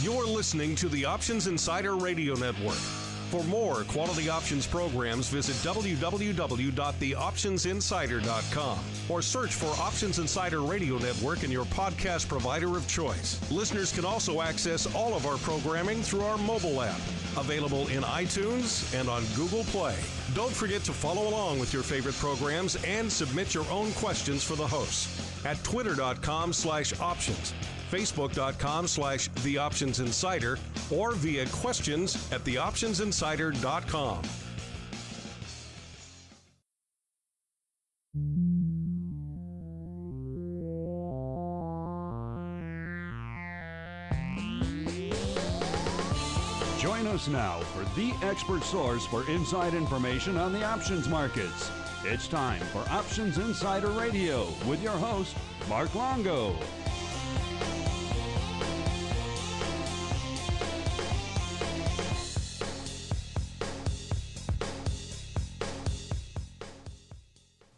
You're listening to the Options Insider Radio Network. For more quality options programs, visit www.theoptionsinsider.com or search for Options Insider Radio Network in your podcast provider of choice. Listeners can also access all of our programming through our mobile app, available in iTunes and on Google Play. Don't forget to follow along with your favorite programs and submit your own questions for the hosts at twitter.com/options. Facebook.com/TheOptionsInsider or via questions at TheOptionsInsider.com. Join us now for the expert source for inside information on the options markets. It's time for Options Insider Radio with your host, Mark Longo.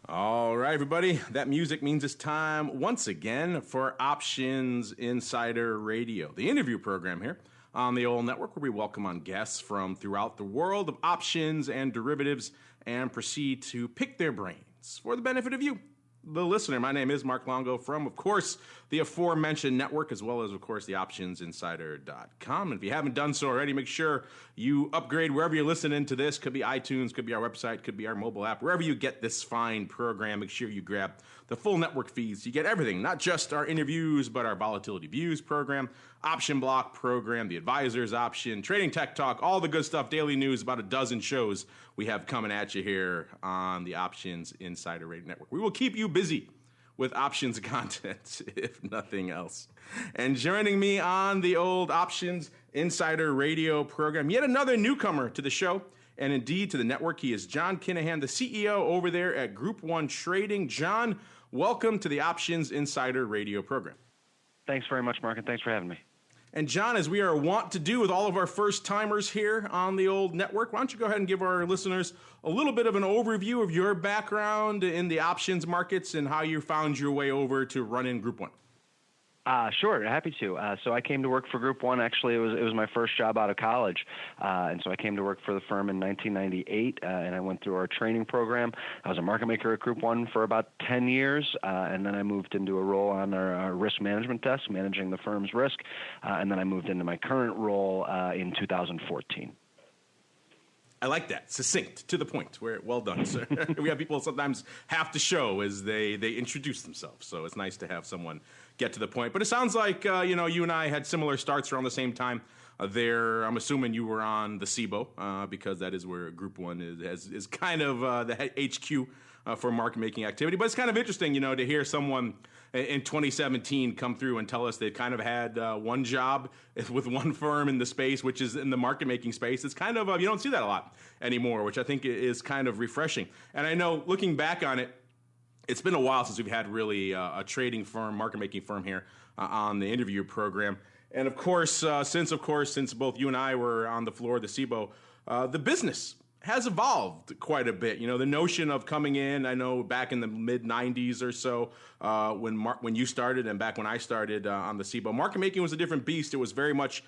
All right, everybody, that music means it's time once again for Options Insider Radio, the interview program here on the old network where we welcome on guests from throughout the world of options and derivatives and proceed to pick their brains for the benefit of you, the listener. My name is Mark Longo from, of course, the aforementioned network, as well as, of course, the optionsinsider.com. And if you haven't done so already, make sure you upgrade wherever you're listening to this. Could be iTunes, could be our website, could be our mobile app. Wherever you get this fine program, make sure you grab the full network feeds. You get everything, not just our interviews, but our Volatility Views program, Option Block program, the Advisor's Option, Trading Tech Talk, all the good stuff, daily news, about a dozen shows we have coming at you here on the Options Insider Radio Network. We will keep you busy with options content, if nothing else. And joining me on the old Options Insider Radio program, yet another newcomer to the show, and indeed to the network. He is John Kinahan, the CEO over there at Group 1 Trading. John, welcome to the Options Insider Radio program. Thanks very much, Mark, and thanks for having me. And John, as we are wont to do with all of our first-timers here on the old network, why don't you go ahead and give our listeners a little bit of an overview of your background in the options markets and how you found your way over to run in Group 1? Sure, happy to. So I came to work for Group 1. Actually, it was my first job out of college. And so I came to work for the firm in 1998, and I went through our training program. I was a market maker at Group 1 for about 10 years, and then I moved into a role on our risk management desk, managing the firm's risk, and then I moved into my current role in 2014. I like that. Succinct, to the point. Well done, sir. We have people sometimes have to show as they introduce themselves, so it's nice to have someone get to the point. But it sounds like you and I had similar starts around the same time. I'm assuming you were on the SIBO because that is where Group 1 is kind of the HQ for market making activity. But it's kind of interesting, to hear someone in 2017 come through and tell us they kind of had one job with one firm in the space, which is in the market making space. It's kind of, you don't see that a lot anymore, which I think is kind of refreshing. And I know looking back on it, it's been a while since we've had really a trading firm, market making firm here on the interview program. And of course, since both you and I were on the floor of the SIBO, the business has evolved quite a bit. The notion of coming in, I know back in the mid-'90s or so, when you started and back when I started on the SIBO, market making was a different beast. It was very much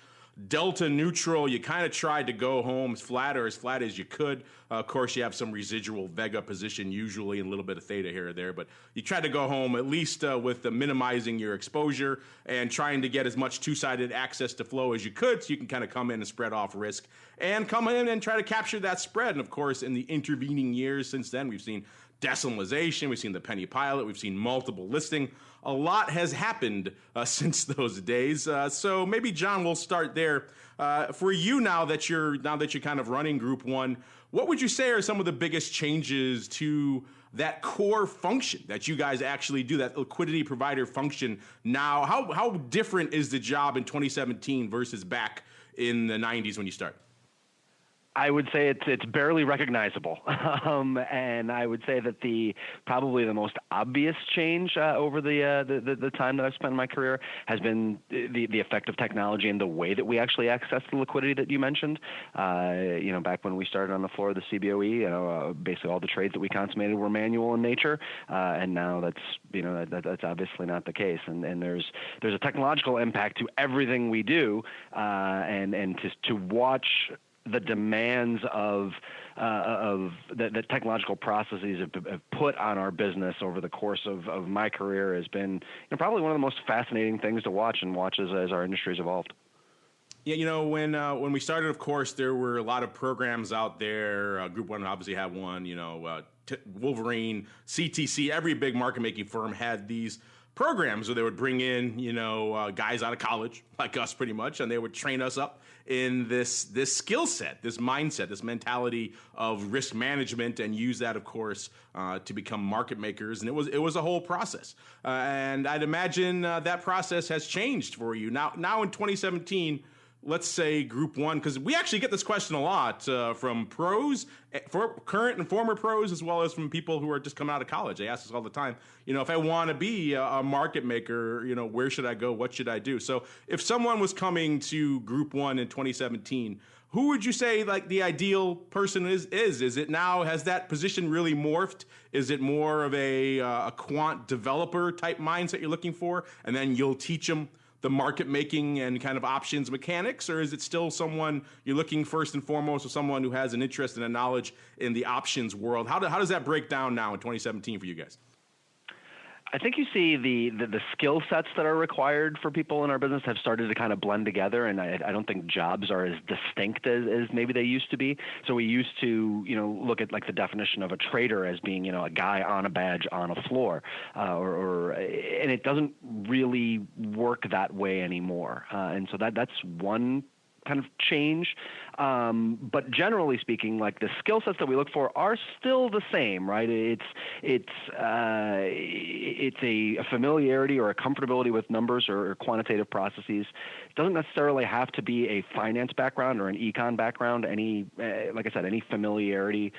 delta neutral. You kind of tried to go home as flat as you could. Of course, you have some residual vega position usually and a little bit of theta here or there, but you tried to go home at least with minimizing your exposure and trying to get as much two-sided access to flow as you could so you can kind of come in and spread off risk and come in and try to capture that spread. And of course, in the intervening years since then, we've seen decimalization, we've seen the penny pilot, we've seen multiple listing. A lot has happened since those days. So maybe, John, we'll start there. For you now that you're kind of running Group 1, what would you say are some of the biggest changes to that core function that you guys actually do, that liquidity provider function now? How different is the job in 2017 versus back in the 90s when you started? I would say it's barely recognizable, and I would say that probably the most obvious change over the time that I've spent in my career has been the effect of technology and the way that we actually access the liquidity that you mentioned. Back when we started on the floor of the CBOE, basically all the trades that we consummated were manual in nature, and now that's obviously not the case. And there's a technological impact to everything we do, and to watch the demands of the technological processes have put on our business over the course of my career has been probably one of the most fascinating things to watch as our industry has evolved. Yeah, when we started, of course, there were a lot of programs out there. Group One obviously had one. Wolverine, CTC, every big market making firm had these programs where they would bring in, guys out of college like us pretty much, and they would train us up in this skill set, this mindset, this mentality of risk management, and use that, of course, to become market makers. And it was a whole process. And I'd imagine that process has changed for you. Now in 2017, let's say Group One, because we actually get this question a lot from pros, for current and former pros, as well as from people who are just coming out of college. They ask us all the time, if I want to be a market maker, where should I go? What should I do? So if someone was coming to Group One in 2017, who would you say like the ideal person is? Is it now, has that position really morphed? Is it more of a quant developer type mindset you're looking for, and then you'll teach them the market making and kind of options mechanics? Or is it still someone you're looking first and foremost for someone who has an interest and a knowledge in the options world? How does that break down now in 2017 for you guys? I think you see the skill sets that are required for people in our business have started to kind of blend together, and I don't think jobs are as distinct as maybe they used to be. So we used to, look at like the definition of a trader as being, a guy on a badge on a floor, and it doesn't really work that way anymore. And so that's one kind of change. But generally speaking, like the skill sets that we look for are still the same, right? It's a familiarity or a comfortability with numbers or quantitative processes. It doesn't necessarily have to be a finance background or an econ background. Like I said, any familiarity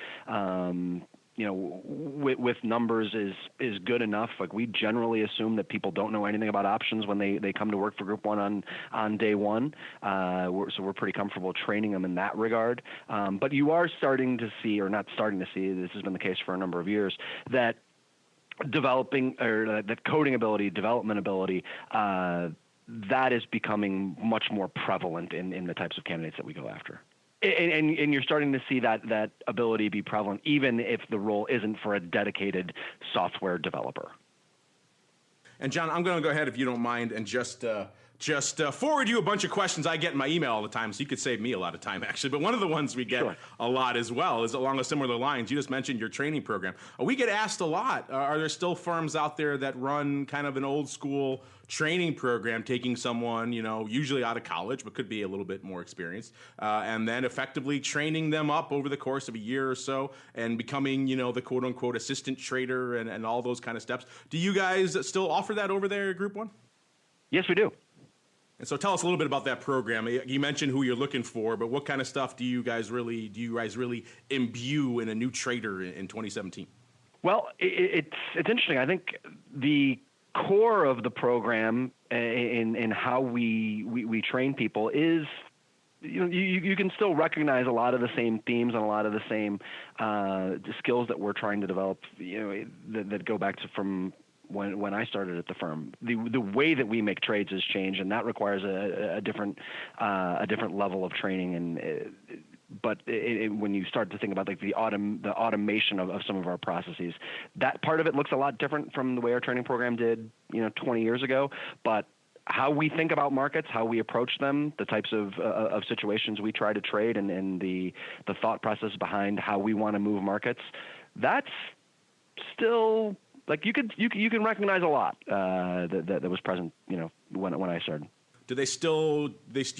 with numbers is good enough. Like we generally assume that people don't know anything about options when they come to work for Group One on day one. So we're pretty comfortable training them in that regard. But you are starting to see, or not starting to see, this has been the case for a number of years, that developing or that coding ability, development ability, that is becoming much more prevalent in the types of candidates that we go after. And you're starting to see that ability be prevalent, even if the role isn't for a dedicated software developer. And John, I'm going to go ahead, if you don't mind, and just forward you a bunch of questions I get in my email all the time, so you could save me a lot of time, actually. But one of the ones we get a lot as well is along a similar lines. You just mentioned your training program. We get asked a lot, are there still firms out there that run kind of an old school training program, taking someone, usually out of college, but could be a little bit more experienced, and then effectively training them up over the course of a year or so and becoming, the quote unquote assistant trader and all those kind of steps. Do you guys still offer that over there at Group One? Yes, we do. And so tell us a little bit about that program. You mentioned who you're looking for, but what kind of stuff do you guys really imbue in a new trader in 2017? Well, it's interesting. I think the core of the program in how we train people is, you can still recognize a lot of the same themes and a lot of the same skills that we're trying to develop, that go back to from when I started at the firm. The way that we make trades has changed, and that requires a different level of training. But when you start to think about like the automation of some of our processes, that part of it looks a lot different from the way our training program did, 20 years ago. But how we think about markets, how we approach them, the types of situations we try to trade, and the thought process behind how we want to move markets, that's still, like, you can recognize a lot that was present, when I started. Do you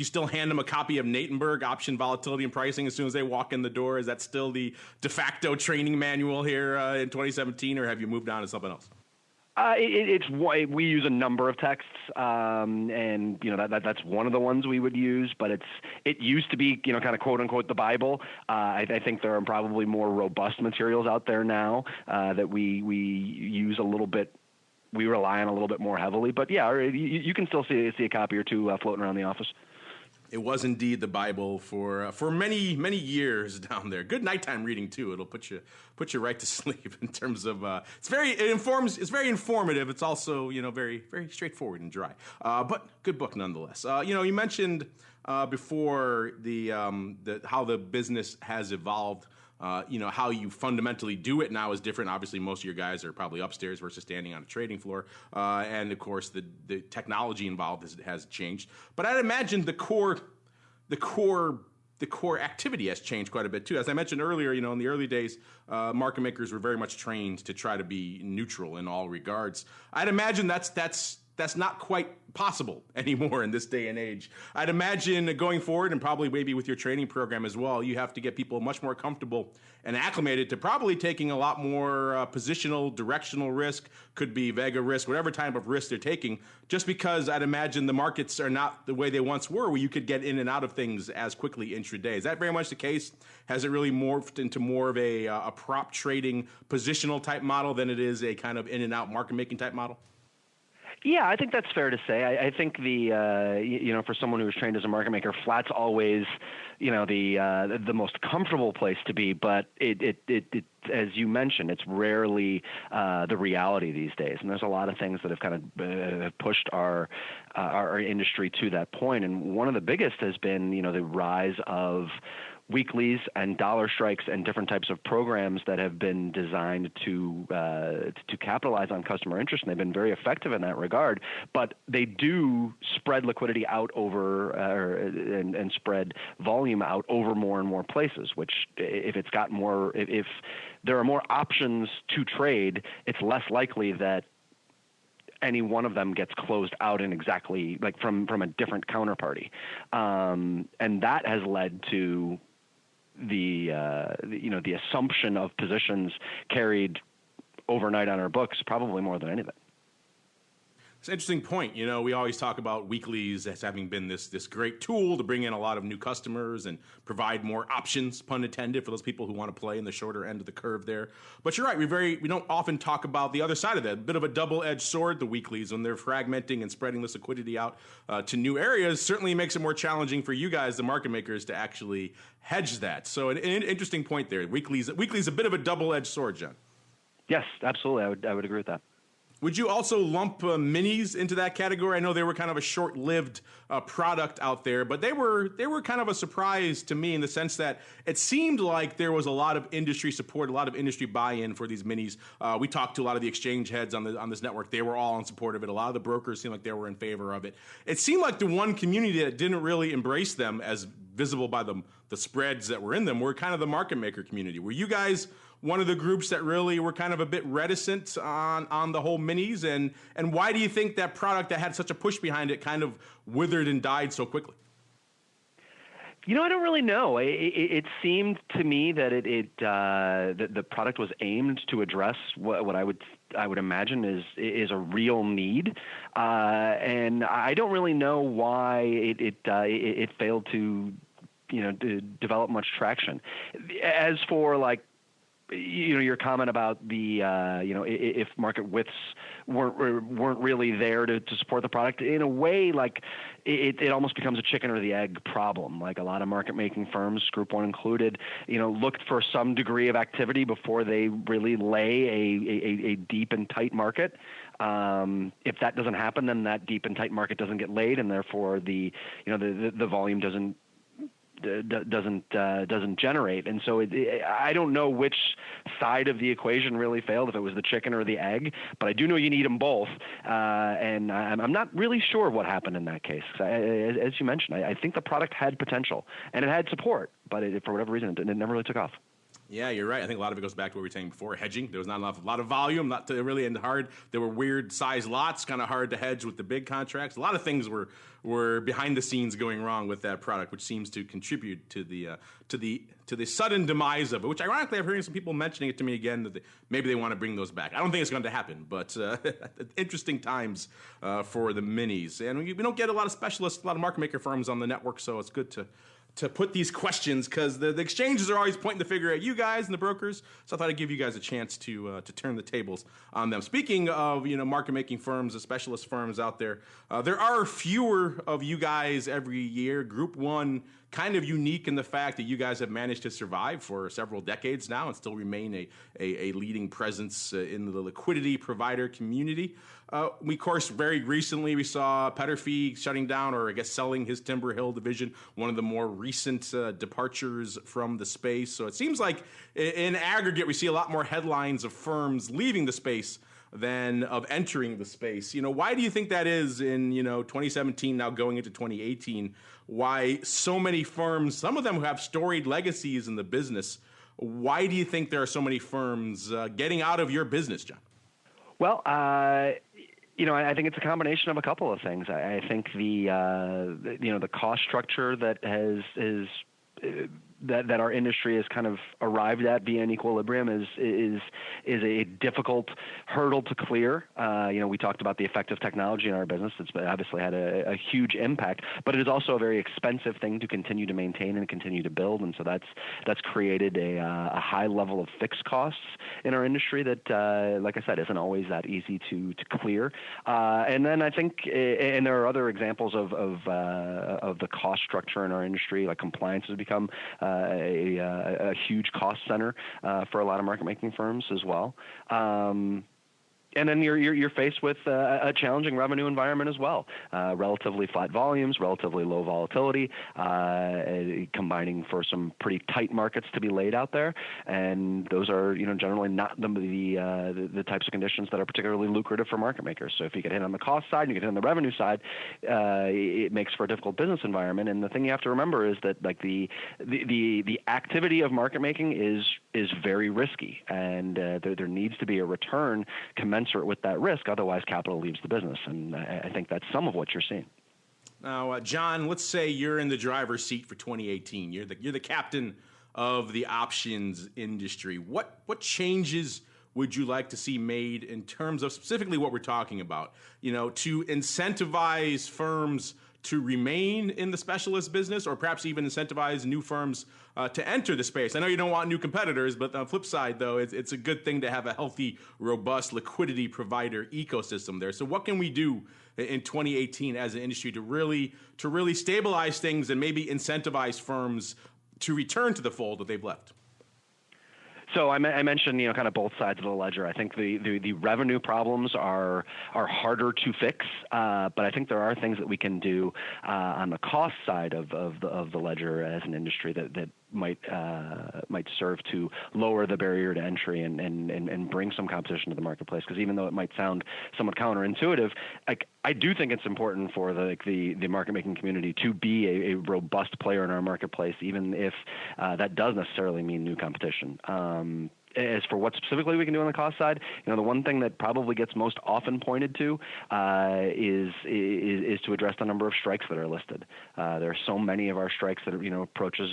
still hand them a copy of Natenberg, Option Volatility and Pricing, as soon as they walk in the door? Is that still the de facto training manual here in 2017, or have you moved on to something else? We use a number of texts, and that's one of the ones we would use. But it used to be kind of quote unquote the Bible. I think there are probably more robust materials out there now that we use a little bit. We rely on a little bit more heavily. But yeah, you can still see a copy or two floating around the office. It was indeed the Bible for many years down there. Good nighttime reading too. It'll put you right to sleep in terms of it's very informative. It's also very straightforward and dry. But good book nonetheless. You mentioned before the how the business has evolved. How you fundamentally do it now is different. Obviously, most of your guys are probably upstairs versus standing on a trading floor. And, of course, the technology involved has changed. But I'd imagine the core activity has changed quite a bit, too. As I mentioned earlier, in the early days, market makers were very much trained to try to be neutral in all regards. I'd imagine that's not quite possible anymore in this day and age. I'd imagine going forward, and probably maybe with your training program as well, you have to get people much more comfortable and acclimated to probably taking a lot more positional, directional risk, could be Vega risk, whatever type of risk they're taking, just because I'd imagine the markets are not the way they once were, where you could get in and out of things as quickly intraday. Is that very much the case? Has it really morphed into more of a prop trading positional type model than it is a kind of in and out market making type model? Yeah, I think that's fair to say. I think for someone who was trained as a market maker, flat's always, the most comfortable place to be. But it as you mentioned, it's rarely the reality these days. And there's a lot of things that have kind of pushed our industry to that point. And one of the biggest has been, the rise of weeklies and dollar strikes and different types of programs that have been designed to capitalize on customer interest, and they've been very effective in that regard. But they do spread liquidity out over and spread volume out over more and more places. Which, if there are more options to trade, it's less likely that any one of them gets closed out in exactly from a different counterparty, and that has led to the assumption of positions carried overnight on our books, probably more than anything. It's an interesting point. We always talk about weeklies as having been this great tool to bring in a lot of new customers and provide more options, pun intended, for those people who want to play in the shorter end of the curve there. But you're right, we don't often talk about the other side of that. A bit of a double-edged sword, the weeklies, when they're fragmenting and spreading this liquidity out to new areas, certainly makes it more challenging for you guys, the market makers, to actually hedge that. So an interesting point there. Weeklies a bit of a double-edged sword, John. Yes, absolutely. I would agree with that. Would you also lump minis into that category? I know they were kind of a short-lived product out there, but they were kind of a surprise to me in the sense that it seemed like there was a lot of industry support, a lot of industry buy-in for these minis. We talked to a lot of the exchange heads on this network. They were all in support of it. A lot of the brokers seemed like they were in favor of it. It seemed like the one community that didn't really embrace them, as visible by the spreads that were in them, were kind of the market maker community. Were you guys one of the groups that really were kind of a bit reticent on the whole minis? And why do you think that product that had such a push behind it kind of withered and died so quickly? I don't really know. It seemed to me that that the product was aimed to address what I would imagine is a real need, and I don't really know why it failed to develop much traction. As for your comment about the if market widths weren't really there to support the product, in a way, it almost becomes a chicken or the egg problem. Like a lot of market making firms, Group 1 included, looked for some degree of activity before they really lay a deep and tight market. If that doesn't happen, then that deep and tight market doesn't get laid, and therefore the volume doesn't generate. And so I don't know which side of the equation really failed, if it was the chicken or the egg, but I do know you need them both. And I'm not really sure what happened in that case. As you mentioned, I think the product had potential and it had support, but for whatever reason, it never really took off. Yeah, you're right. I think a lot of it goes back to what we were saying before, hedging. There was not a lot of volume, not to really end hard. There were weird size lots, kind of hard to hedge with the big contracts. A lot of things were behind the scenes going wrong with that product, which seems to contribute to the sudden demise of it. Which, ironically, I've heard some people mentioning it to me again that maybe they want to bring those back. I don't think it's going to happen, but interesting times for the minis. And we don't get a lot of specialists, a lot of market maker firms on the network, so it's good to put these questions, because the exchanges are always pointing the finger at you guys and the brokers. So I thought I'd give you guys a chance to turn the tables on them. Speaking of market making firms, the specialist firms out there, there are fewer of you guys every year. Group 1 kind of unique in the fact that you guys have managed to survive for several decades now and still remain a leading presence in the liquidity provider community. We, of course, very recently we saw Petterfee shutting down, or I guess selling his Timber Hill division, one of the more recent departures from the space. So it seems like in aggregate we see a lot more headlines of firms leaving the space than of entering the space. Why do you think that is in 2017, now going into 2018? Why so many firms, some of them who have storied legacies in the business, why do you think there are so many firms getting out of your business, John? Well, I think it's a combination of a couple of things. I think the cost structure that that our industry has kind of arrived at via an equilibrium is a difficult hurdle to clear. We talked about the effect of technology in our business. It's obviously had a huge impact, but it is also a very expensive thing to continue to maintain and continue to build. And so that's created a high level of fixed costs in our industry that, like I said, isn't always that easy to clear. And then I think, and there are other examples of the cost structure in our industry, like compliance has become a huge cost center for a lot of market making firms as well. And then you're faced with a challenging revenue environment as well. Relatively flat volumes, relatively low volatility, combining for some pretty tight markets to be laid out there. And those are generally not the types of conditions that are particularly lucrative for market makers. So if you get hit on the cost side and you get hit on the revenue side, it makes for a difficult business environment. And the thing you have to remember is that like the activity of market making is very risky, and there needs to be a return commensurate with that risk. Otherwise, capital leaves the business, and I think that's some of what you're seeing. Now, John, let's say you're in the driver's seat for 2018. You're the captain of the options industry. What changes would you like to see made in terms of specifically what we're talking about? To incentivize firms to remain in the specialist business, or perhaps even incentivize new firms to enter the space. I know you don't want new competitors, but on the flip side, though, it's a good thing to have a healthy, robust liquidity provider ecosystem there. So what can we do in 2018 as an industry to really stabilize things and maybe incentivize firms to return to the fold that they've left? So I mentioned, kind of both sides of the ledger. I think the revenue problems are harder to fix, but I think there are things that we can do on the cost side of the ledger as an industry that might serve to lower the barrier to entry and bring some competition to the marketplace. Because even though it might sound somewhat counterintuitive, I do think it's important for the market making community to be a robust player in our marketplace, even if that does necessarily mean new competition. As for what specifically we can do on the cost side, the one thing that probably gets most often pointed to is to address the number of strikes that are listed. There are so many of our strikes that approaches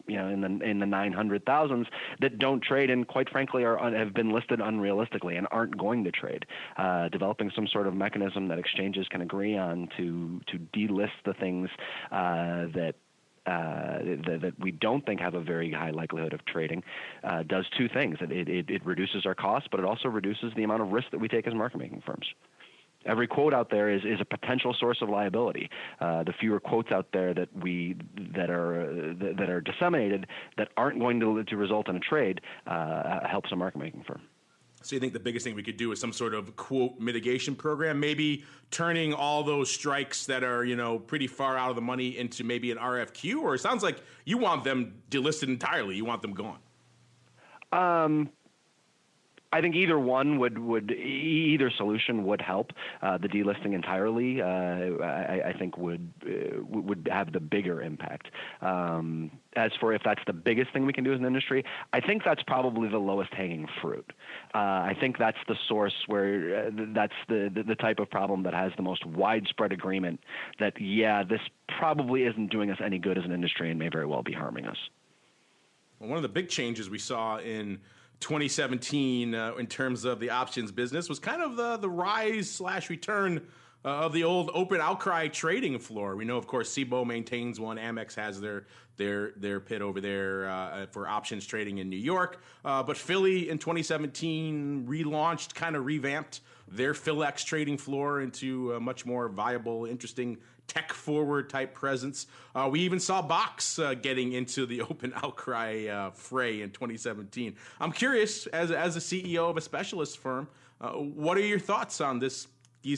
in the 900,000s that don't trade, and quite frankly have been listed unrealistically and aren't going to trade. Developing some sort of mechanism that exchanges can agree on to delist the things that we don't think have a very high likelihood of trading does two things. It reduces our costs, but it also reduces the amount of risk that we take as market making firms. Every quote out there is a potential source of liability. The fewer quotes out there that are disseminated that aren't going to result in a trade helps a market making firm. So you think the biggest thing we could do is some sort of quote mitigation program, maybe turning all those strikes that are, pretty far out of the money into maybe an RFQ? Or it sounds like you want them delisted entirely. You want them gone. I think either one either solution would help. The delisting entirely, I think would have the bigger impact. As for if that's the biggest thing we can do as an industry, I think that's probably the lowest hanging fruit. I think that's the source where that's the type of problem that has the most widespread agreement that, this probably isn't doing us any good as an industry and may very well be harming us. Well, one of the big changes we saw in 2017 in terms of the options business was kind of the rise/return of the old open outcry trading floor. We know, of course, Cboe maintains one. Amex has their pit over there for options trading in New York. But Philly in 2017 relaunched, kind of revamped their PhilX trading floor into a much more viable, interesting, tech-forward type presence. We even saw Box getting into the open outcry fray in 2017. I'm curious, as a CEO of a specialist firm, what are your thoughts on these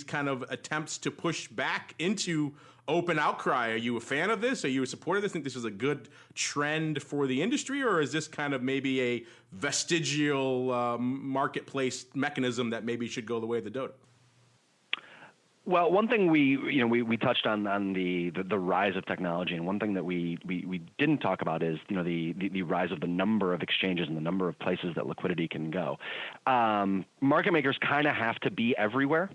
kind of attempts to push back into open outcry? Are you a fan of this? Are you a supporter of this? Think this is a good trend for the industry, or is this kind of maybe a vestigial marketplace mechanism that maybe should go the way of the dodo? Well, one thing we touched on the rise of technology, and one thing that we didn't talk about is the rise of the number of exchanges and the number of places that liquidity can go. Market makers kind of have to be everywhere.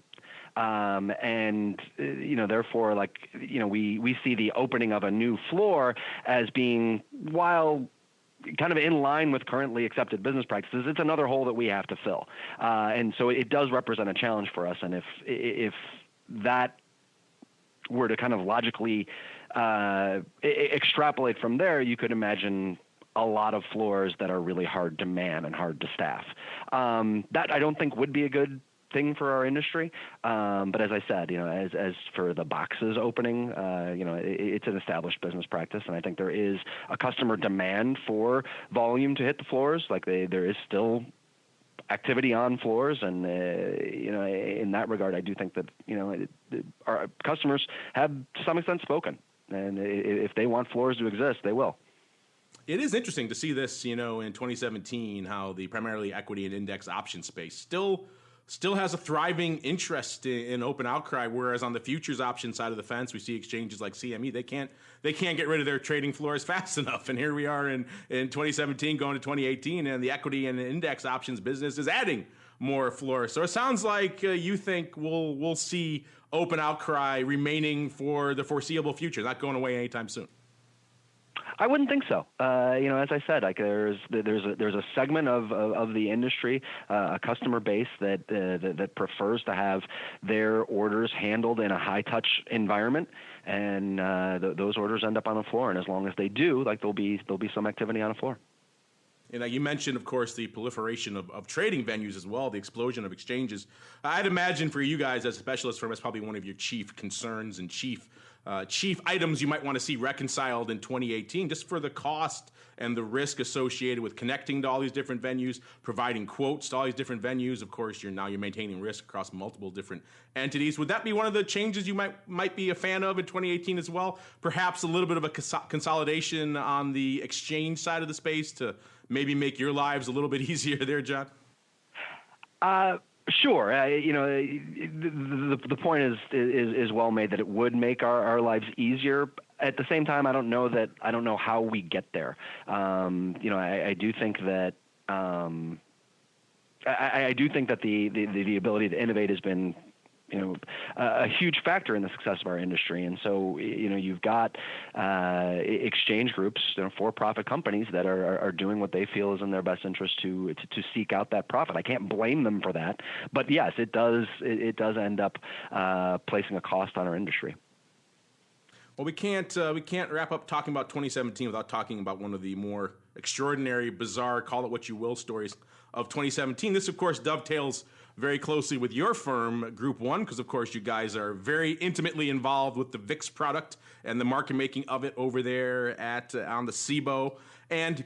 And therefore, we see the opening of a new floor as being, while kind of in line with currently accepted business practices, it's another hole that we have to fill. And so it does represent a challenge for us. And if that were to kind of logically extrapolate from there, you could imagine a lot of floors that are really hard to man and hard to staff. That I don't think would be a good thing for our industry. But as I said, as for the boxes opening, it's an established business practice, and I think there is a customer demand for volume to hit the floors. There is still activity on floors, and in that regard, I do think that our customers have to some extent spoken, and if they want floors to exist, they will. It is interesting to see this, in 2017, how the primarily equity and index option space still has a thriving interest in open outcry, whereas on the futures option side of the fence, we see exchanges like CME, they can't get rid of their trading floors fast enough. And here we are in 2017 going to 2018, and the equity and index options business is adding more floors. So it sounds like you think we'll see open outcry remaining for the foreseeable future, not going away anytime soon. I wouldn't think so. As I said, there's a segment of the industry, a customer base that prefers to have their orders handled in a high touch environment, and those orders end up on the floor. And as long as they do, there'll be some activity on the floor. You mentioned, of course, the proliferation of trading venues as well, the explosion of exchanges. I'd imagine for you guys as a specialist firm, that's probably one of your chief concerns and chief items you might want to see reconciled in 2018, just for the cost and the risk associated with connecting to all these different venues, providing quotes to all these different venues. Of course, you're maintaining risk across multiple different entities. Would that be one of the changes you might be a fan of in 2018 as well? Perhaps a little bit of a consolidation on the exchange side of the space to maybe make your lives a little bit easier there, John? Sure. The point is well made that it would make our lives easier. At the same time, I don't know how we get there. I do think that I do think that the ability to innovate has been a huge factor in the success of our industry. And so, you've got exchange groups, for-profit companies that are doing what they feel is in their best interest to seek out that profit. I can't blame them for that, but yes, it does end up placing a cost on our industry. Well, we can't wrap up talking about 2017 without talking about one of the more extraordinary, bizarre, call it what you will, stories of 2017. This, of course, dovetails very closely with your firm, Group 1, because, of course, you guys are very intimately involved with the VIX product and the market making of it over there on the Cboe. And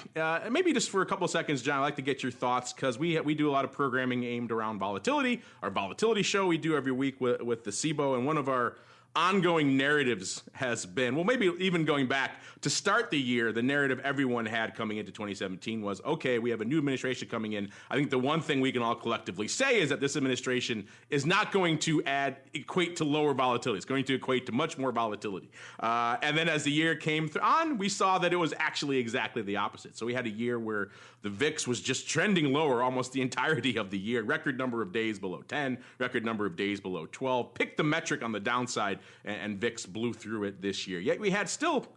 maybe just for a couple of seconds, John, I'd like to get your thoughts, because we do a lot of programming aimed around volatility. Our volatility show we do every week with the Cboe, and one of our ongoing narratives has been, well, maybe even going back to start the year, the narrative everyone had coming into 2017 was, okay, we have a new administration coming in. I think the one thing we can all collectively say is that this administration is not going to equate to lower volatility. It's going to equate to much more volatility. And then as the year came on, we saw that it was actually exactly the opposite. So we had a year where the VIX was just trending lower almost the entirety of the year. Record number of days below 10, record number of days below 12. Pick the metric on the downside, and VIX blew through it this year. Yet we had still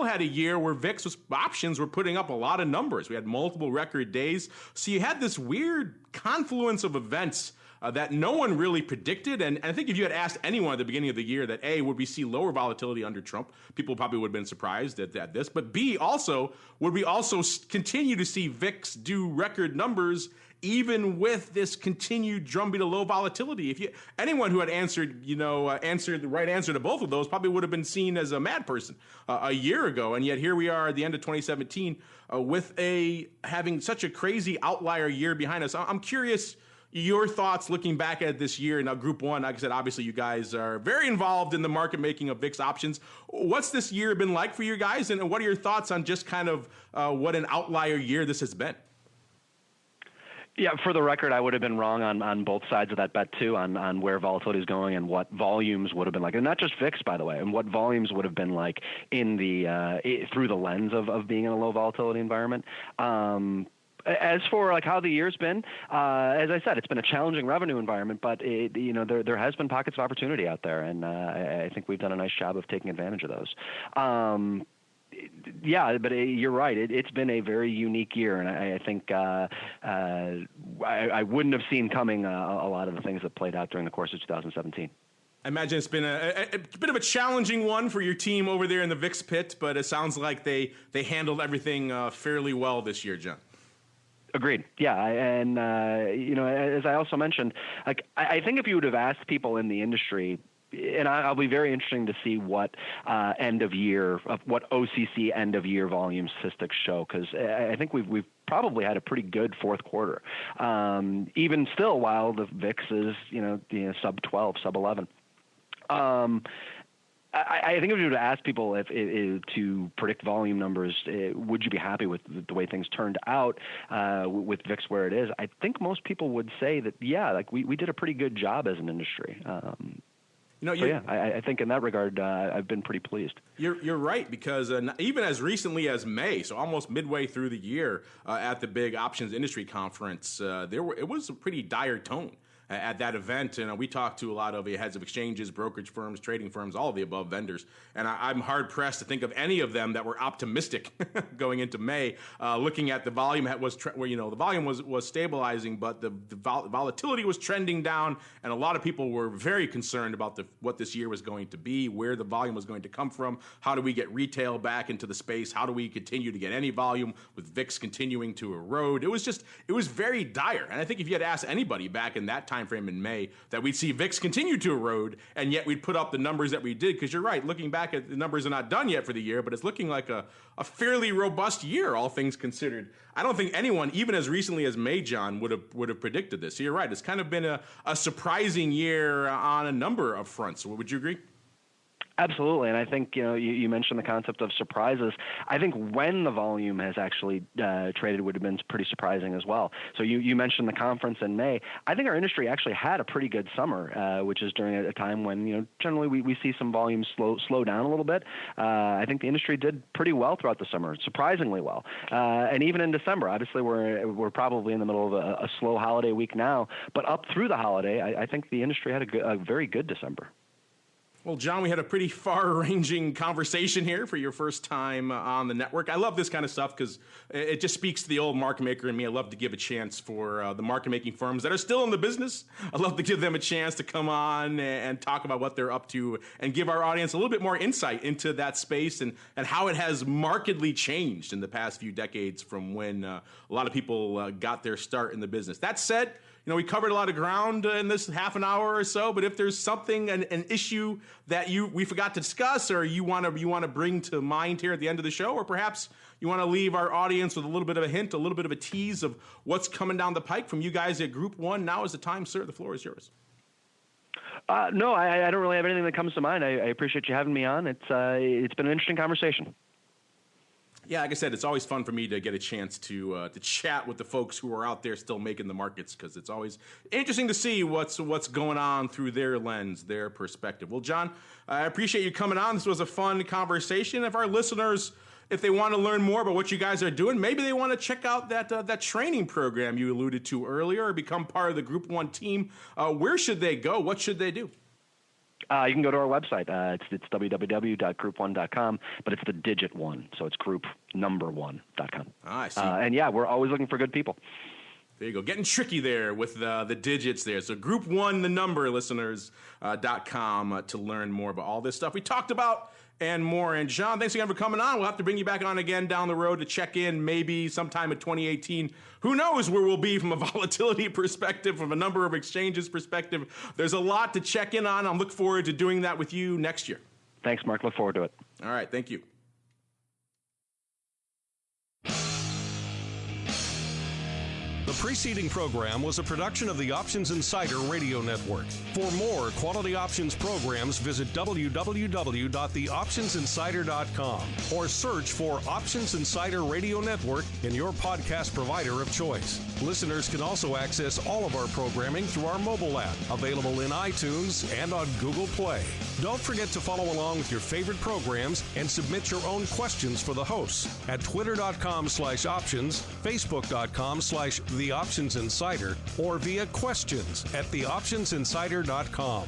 had a year where VIX options were putting up a lot of numbers. We had multiple record days. So you had this weird confluence of events that no one really predicted. And I think if you had asked anyone at the beginning of the year that, A, would we see lower volatility under Trump, people probably would have been surprised at this. But B, also, would we also continue to see VIX do record numbers even with this continued drumbeat of low volatility? If anyone who had answered the right answer to both of those probably would have been seen as a mad person a year ago. And yet here we are at the end of 2017 with having such a crazy outlier year behind us. I'm curious your thoughts looking back at this year. Now, Group 1, like I said, obviously you guys are very involved in the market making of VIX options. What's this year been like for you guys? And what are your thoughts on just kind of what an outlier year this has been? Yeah, for the record, I would have been wrong on both sides of that bet, too, on where volatility is going and what volumes would have been like. And not just VIX, by the way, and what volumes would have been like in through the lens of being in a low volatility environment. As for like how the year's been, as I said, it's been a challenging revenue environment, but there has been pockets of opportunity out there, and I think we've done a nice job of taking advantage of those. Yeah, but you're right. It's been a very unique year, and I think I wouldn't have seen coming a lot of the things that played out during the course of 2017. I imagine it's been a bit of a challenging one for your team over there in the VIX pit, but it sounds like they handled everything fairly well this year, John. Agreed. Yeah, and as I also mentioned, like I think if you would have asked people in the industry, and I'll be very interesting to see what what OCC end of year volume statistics show, because I think we've probably had a pretty good fourth quarter, even still while the VIX is sub 12, sub 11. I think if you were to ask people to predict volume numbers, would you be happy with the way things turned out with VIX where it is? I think most people would say that, yeah, like we did a pretty good job as an industry. I think in that regard, I've been pretty pleased. You're right, because even as recently as May, so almost midway through the year at the big options industry conference, it was a pretty dire tone at that event. And we talked to a lot of heads of exchanges, brokerage firms, trading firms, all of the above vendors. And I'm hard pressed to think of any of them that were optimistic going into May, looking at the volume the volume was stabilizing, but the volatility was trending down. And a lot of people were very concerned about what this year was going to be, where the volume was going to come from. How do we get retail back into the space? How do we continue to get any volume with VIX continuing to erode? It was very dire. And I think if you had asked anybody back in that time frame in May that we'd see VIX continue to erode, and yet we'd put up the numbers that we did, because you're right, looking back at the numbers are not done yet for the year, but it's looking like a fairly robust year, all things considered. I don't think anyone, even as recently as May, John, would have predicted this. So you're right, it's kind of been a surprising year on a number of fronts. Would you agree? Absolutely, and I think you mentioned the concept of surprises. I think when the volume has actually traded would have been pretty surprising as well. So you mentioned the conference in May. I think our industry actually had a pretty good summer, which is during a time when generally we see some volumes slow down a little bit. I think the industry did pretty well throughout the summer, surprisingly well, and even in December. Obviously, we're probably in the middle of a slow holiday week now, but up through the holiday, I think the industry had a very good December. Well, John, we had a pretty far-ranging conversation here for your first time on the network. I love this kind of stuff because it just speaks to the old market maker in me. I love to give a chance for the market-making firms that are still in the business. I love to give them a chance to come on and talk about what they're up to and give our audience a little bit more insight into that space and how it has markedly changed in the past few decades from when a lot of people got their start in the business. That said, we covered a lot of ground in this half an hour or so, but if there's something, an issue that we forgot to discuss or you want to bring to mind here at the end of the show, or perhaps you want to leave our audience with a little bit of a hint, a little bit of a tease of what's coming down the pike from you guys at Group 1, now is the time, sir. The floor is yours. No, I don't really have anything that comes to mind. I appreciate you having me on. It's been an interesting conversation. Yeah, like I said, it's always fun for me to get a chance to chat with the folks who are out there still making the markets, because it's always interesting to see what's going on through their lens, their perspective. Well, John, I appreciate you coming on. This was a fun conversation. If our listeners, if they want to learn more about what you guys are doing, maybe they want to check out that training program you alluded to earlier, or become part of the Group 1 team, where should they go? What should they do? You can go to our website. It's www.group1.com, but it's the digit 1, so it's group1.com. I see. And yeah, we're always looking for good people. There you go. Getting tricky there with the digits there. So Group1, the number, listeners.com to learn more about all this stuff we talked about and more. And John, thanks again for coming on. We'll have to bring you back on again down the road to check in maybe sometime in 2018. Who knows where we'll be from a volatility perspective, from a number of exchanges perspective. There's a lot to check in on. I look forward to doing that with you next year. Thanks, Mark. Look forward to it. All right. Thank you. The preceding program was a production of the Options Insider Radio Network. For more quality options programs, visit www.theoptionsinsider.com or search for Options Insider Radio Network in your podcast provider of choice. Listeners can also access all of our programming through our mobile app, available in iTunes and on Google Play. Don't forget to follow along with your favorite programs and submit your own questions for the hosts at twitter.com/options, facebook.com/The Options Insider, or via questions at theoptionsinsider.com.